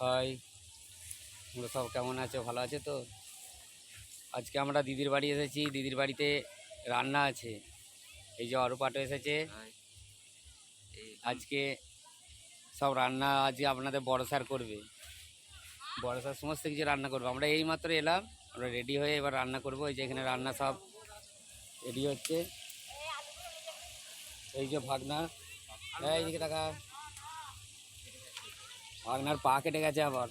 High, তোমরা সব কেমন আছো? ভালো আছে তো? আজকে আমরা দিদির বাড়ি এসেছি। দিদির বাড়িতে রান্না আছে। এই যে অরূপাটো এসেছে আজকে। সব রান্না আজকে আপনাদের বড় স্যার করবে। বড় স্যার সমস্ত কিছু রান্না করবে। আমরা এই মাত্র এলাম, আমরা রেডি হয়ে এবার রান্না করব। এই যে এখানে রান্না সব রেডি হচ্ছে। এই যে ভাগনা, এইদিকে টাকা, ভাগনার পা কেটে গেছে আবার।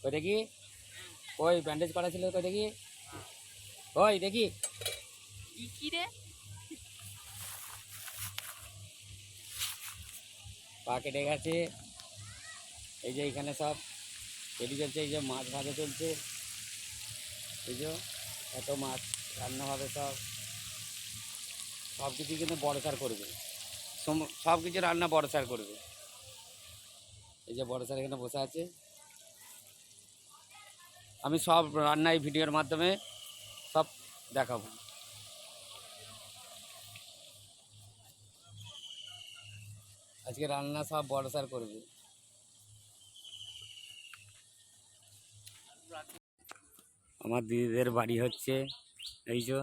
ওই দেখি, ওই ব্যান্ডেজ করা ছিল, ওই দেখি, ওই দেখি কি রে, পা কেটে গেছে। এই যে এখানে সব রেডি চলছে। এই যে মাছ ভাজা চলছে। এই যে এত মাছ রান্না হবে। সব কিছু কিন্তু বড় স্যার করবে। সব কিছু রান্না বড় স্যার করবে। এই যে বড় স্যার এখানে বসে আছে। আমি সব রান্না এই ভিডিওর মাধ্যমে সব দেখাবো। আজকে রান্না সব বড় স্যার করবে। আমার দিদিদের বাড়ি হচ্ছে এই যে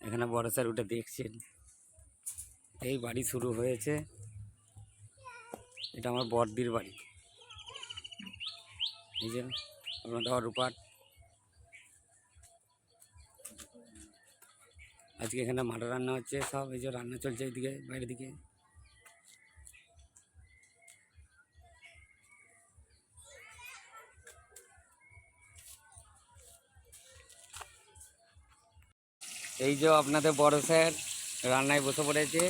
এখানে বড় স্যার উঠে দেখছেন। এই বাড়ি শুরু হয়েছে। এটা আমার বড়দির বাড়ি। এই যে আপনাদের অরূপাট। আজকে এখানে মাটন রান্না হচ্ছে সব। এই যে রান্না চলছে এইদিকে বাইরের দিকে। এই যে আপনাদের বড় স্যার রান্নায় বসে পড়েছে।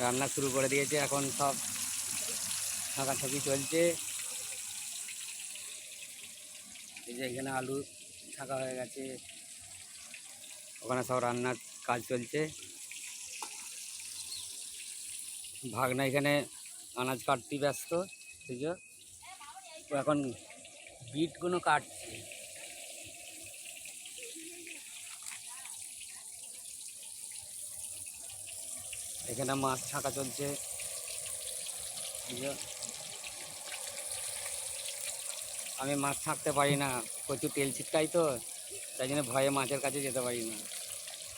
রান্না শুরু করে দিয়েছে। এখন সব ছাঁকাছাঁকি চলছে। এই যে এখানে আলু ছাঁকা হয়ে গেছে। ওখানে সব রান্নার কাজ চলছে। ভাগনা এখানে আনাজ কাটতে ব্যস্ত। এই যে ও এখন বিটগুলো কাটছে। এখানে মাছ ছাঁকা চলছে। এই যে আমি মাছ ছাঁকতে পারি না, প্রচুর তেল ছিটকাই তো, তাই জন্য ভয়ে মাছের কাছে যেতে পারি না।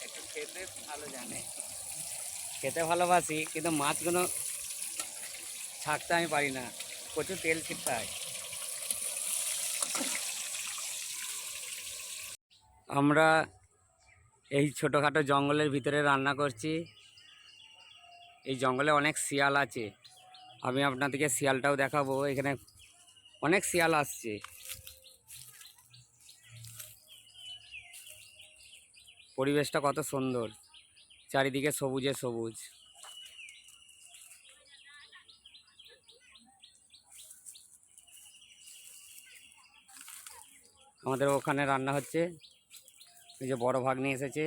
একটু খেতে ভালো জানে, খেতে ভালোবাসি, কিন্তু মাছগুলো ছাঁকতে আমি পারি না, প্রচুর তেল ছিটকায়। আমরা এই ছোটোখাটো জঙ্গলের ভিতরে রান্না করছি। এই জঙ্গলে অনেক শিয়াল আছে। আমি আপনাদেরকে শিয়ালটাও দেখাবো। এখানে অনেক শিয়াল আসছে। পরিবেশটা কত সুন্দর, চারিদিকে সবুজে সবুজ। আমাদের ওখানে রান্না হচ্ছে। এই যে বড় ভাগ্নি এসেছে।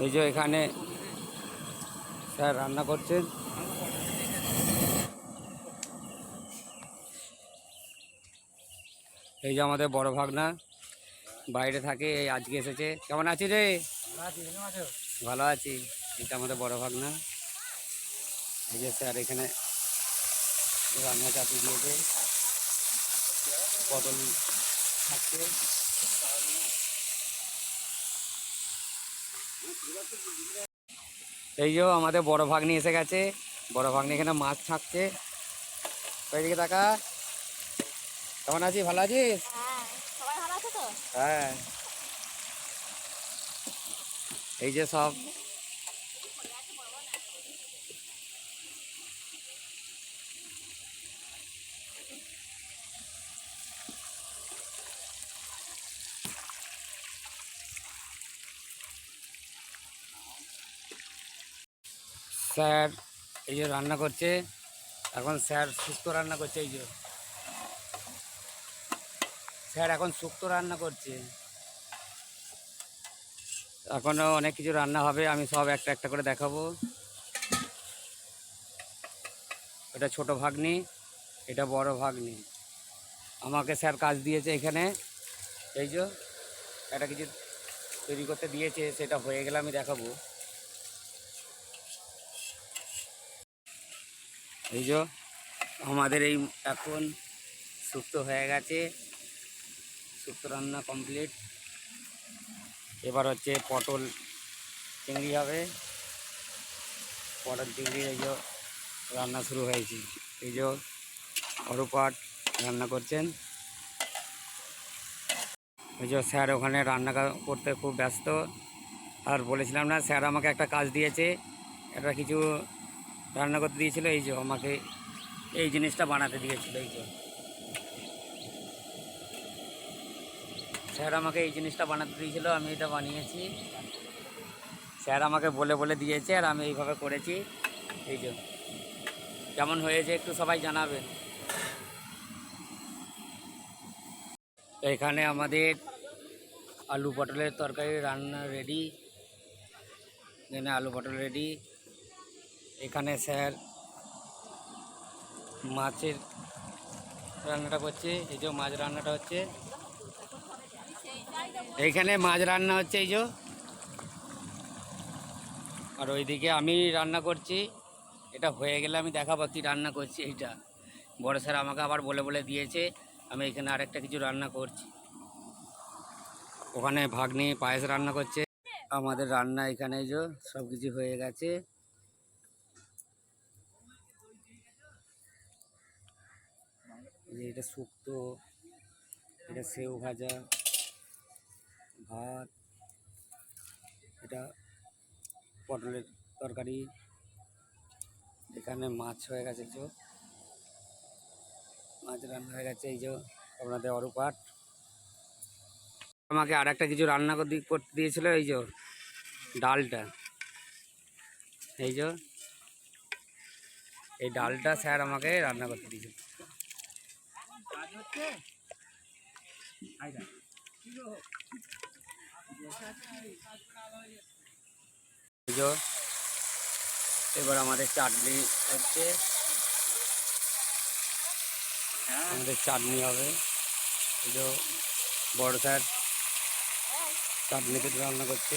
এই যে এখানে স্যার রান্না করছেন। এই যে আমাদের বড় ভাগনা বাইরে থাকে, এই আজকে এসেছে। কেমন আছি রে? ভালো আছি। এটা আমাদের বড় ভাগনা। এই যে স্যার এখানে রান্না চাপিয়ে দিয়েছে, পটল থাকছে। এই যে আমাদের বড় ভাগ্নি এসে গেছে। বড় ভাগ্নি এখানে মাছ ছাঁকছে। ওইদিকে টাকা, কেমন আছিস? ভালো আছিস? সবাই ভালো আছে তো? হ্যাঁ। এই যে সব স্যার এই যে রান্না করছে। এখন স্যার শুক্তো রান্না করছে। এই যে স্যার এখন শুক্তো রান্না করছে। এখনও অনেক কিছু রান্না হবে, আমি সব একটা একটা করে দেখাবো। এটা ছোট ভাগ্নি, এটা বড় ভাগ্নি। আমাকে স্যার কাজ দিয়েছে এখানে। এই যে একটা কিছু তৈরি করতে দিয়েছে, সেটা হয়ে গেলে আমি দেখাবো। এই যে আমাদের এই এখন শুক্তো হয়ে গেছে, শুক্তো রান্না কমপ্লিট। এবার হচ্ছে পটল চিংড়ি হবে। পটল চিংড়ি এই যে রান্না শুরু হয়েছে। এই যে অরূপাট রান্না করছেন। এই যে স্যার ওখানে রান্না করতে খুব ব্যস্ত। আর বলেছিলাম না, স্যার আমাকে একটা কাজ দিয়েছে, একটা কিছু রান্না করতে দিয়েছিল। এই যে আমাকে এই জিনিসটা বানাতে দিয়েছিল। এই যে স্যার আমাকে এই জিনিসটা বানাতে দিয়েছিল, আমি এটা বানিয়েছি। স্যার আমাকে বলে বলে দিয়েছে আর আমি এইভাবে করেছি। এই যে কেমন হয়েছে একটু সবাই জানাবেন। এখানে আমাদের আলু পটলের তরকারি রান্না রেডি। এখানে আলু পটল রেডি। এখানে স্যার মাছের রান্নাটা করছে। এই যে মাছ রান্নাটা হচ্ছে, এইখানে মাছ রান্না হচ্ছে। এই যে আর ওইদিকে আমি রান্না করছি। এটা হয়ে গেলে আমি দেখাবো কী রান্না করছি। এইটা বড় স্যার আমাকে আবার বলে বলে দিয়েছে, আমি এখানে আরেকটা কিছু রান্না করছি। ওখানে ভাগ্নি পায়েস রান্না করছে। আমাদের রান্না এখানে এই যে সব কিছু হয়ে গেছে। এটা শুক্তো, এটা সেউ ভাজা, ভাত, এটা পটলের তরকারি। এখানে মাছ হয়ে গেছে। এই যে মাছ রান্না হয়ে গেছে। এই যে আপনাদের অরূপাট আমাকে আর একটা কিছু রান্না করতে দিয়েছিল। এই যে ডালটা, এই যে এই ডালটা স্যার আমাকে রান্না করতে দিয়েছিল। এই যে এবার আমাদের চাটনি হচ্ছে, আমাদের চাটনি হবে। এই যে বড় স্যার চাটনিতে রান্না করছে।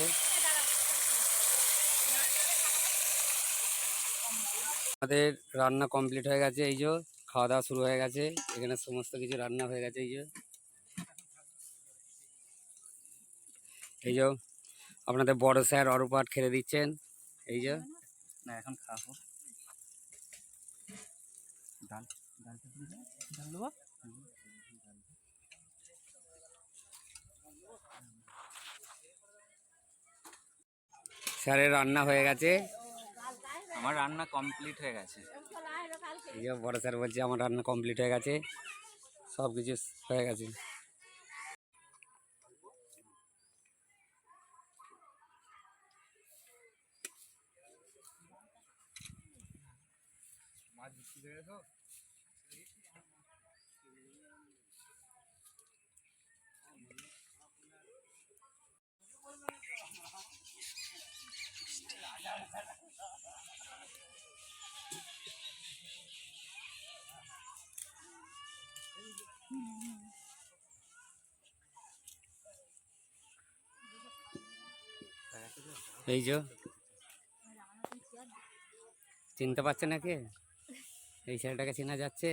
আমাদের রান্না কমপ্লিট হয়ে গেছে। এই যে খাওয়া দাওয়া শুরু হয়ে গেছে। এখানে সমস্ত কিছু রান্না হয়ে গেছে। এই যে আপনাদের বড় স্যার অরূপাট খেতে দিচ্ছেন। এই যে না, এখন খাবো ডাল। স্যারের রান্না হয়ে গেছে। আমার রান্না কমপ্লিট হয়ে গেছে। এই যে বড় স্যার বলছে আমার রান্না কমপ্লিট হয়ে গেছে, সব কিছু হয়ে গেছে। এই যে চিনতে পারছে না কে? এই ছেলেটাকে চেনা যাচ্ছে।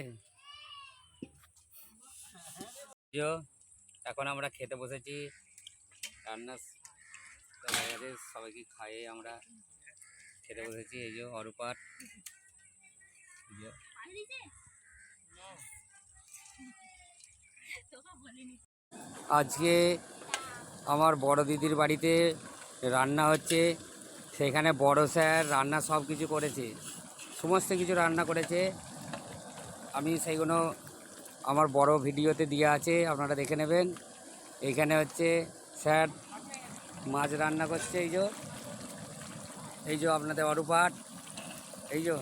এখন আমরা খেতে বসেছি। রান্না হয়ে গেছে, সবাইকে খাইয়ে আমরা খেতে বসেছি। এই যে অরূপাট, আজকে আমার বড় দিদির বাড়িতে রান্না হচ্ছে। সেখানে বড় স্যার রান্না সব কিছু করেছে, সমস্ত কিছু রান্না করেছে। আমি সেইগুলো আমার বড় ভিডিওতে দেওয়া আছে, আপনারা দেখে নেবেন। এইখানে হচ্ছে স্যার মাছ রান্না করছে। এই যে আপনাদের অরূপাট, এই যে